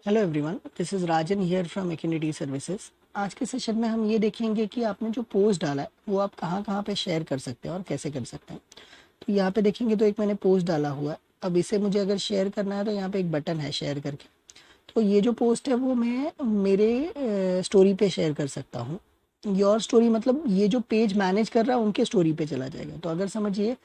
Hello everyone, this is Rajan here from Acunity services. आज के session में हम ये देखेंगे कि आपने जो पोस्ट डाला है वो आप कहाँ कहाँ पे शेयर कर सकते हैं और कैसे कर सकते हैं। तो यहाँ पे देखेंगे तो एक मैंने पोस्ट डाला हुआ है। अब इसे मुझे अगर शेयर करना है तो यहाँ पे एक बटन है शेयर करके। तो ये जो पोस्ट है वो मैं मेरे स्टोरी पे शेयर कर सकता हूँ। योर स्टोरी मतलब ये जो पेज मैनेज कर रहा है उनके स्टोरी पे चला जाएगा। तो अगर समझिए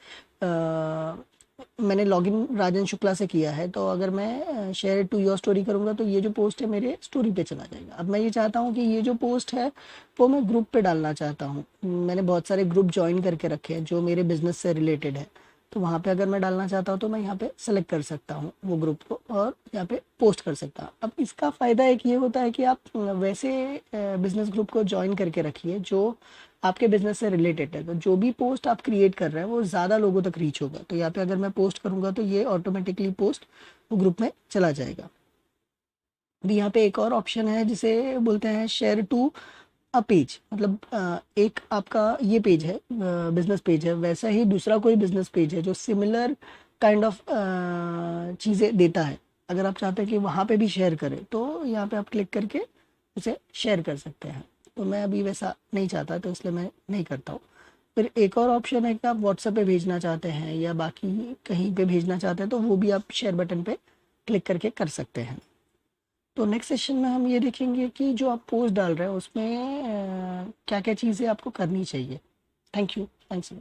मैंने लॉगिन राजन शुक्ला से किया है, तो अगर मैं शेयर टू योर स्टोरी करूंगा तो ये जो पोस्ट है मेरे स्टोरी पे चला जाएगा। अब मैं ये चाहता हूँ कि ये जो पोस्ट है वो मैं ग्रुप पे डालना चाहता हूँ। मैंने बहुत सारे ग्रुप ज्वाइन करके रखे हैं जो मेरे बिजनेस से रिलेटेड है। तो वहाँ पे अगर मैं डालना चाहता हूँ तो मैं यहाँ पे सेलेक्ट कर सकता हूँ वो ग्रुप को और यहाँ पे पोस्ट कर सकता हूँ। अब इसका फ़ायदा एक ये होता है कि आप वैसे बिजनेस ग्रुप को ज्वाइन करके रखिए जो आपके बिजनेस से रिलेटेड है। तो जो भी पोस्ट आप क्रिएट कर रहे हैं वो ज़्यादा लोगों तक रीच होगा। तो यहाँ पे अगर मैं पोस्ट करूँगा तो ये ऑटोमेटिकली पोस्ट वो ग्रुप में चला जाएगा। अभी यहाँ पे एक और ऑप्शन है जिसे बोलते हैं शेयर टू अ पेज। मतलब एक आपका ये पेज है, बिजनेस पेज है, वैसा ही दूसरा कोई बिजनेस पेज है जो सिमिलर काइंड ऑफ चीज़ें देता है। अगर आप चाहते हैं कि वहाँ पे भी शेयर करें तो यहाँ पे आप क्लिक करके उसे शेयर कर सकते हैं। तो मैं अभी वैसा नहीं चाहता तो इसलिए मैं नहीं करता हूँ। फिर एक और ऑप्शन है कि आप व्हाट्सएप पे भेजना चाहते हैं या बाकी कहीं पे भेजना चाहते हैं तो वो भी आप शेयर बटन पे क्लिक करके कर सकते हैं। तो नेक्स्ट सेशन में हम ये देखेंगे कि जो आप पोस्ट डाल रहे हैं उसमें क्या क्या चीज़ें आपको करनी चाहिए। Thank you, thanks.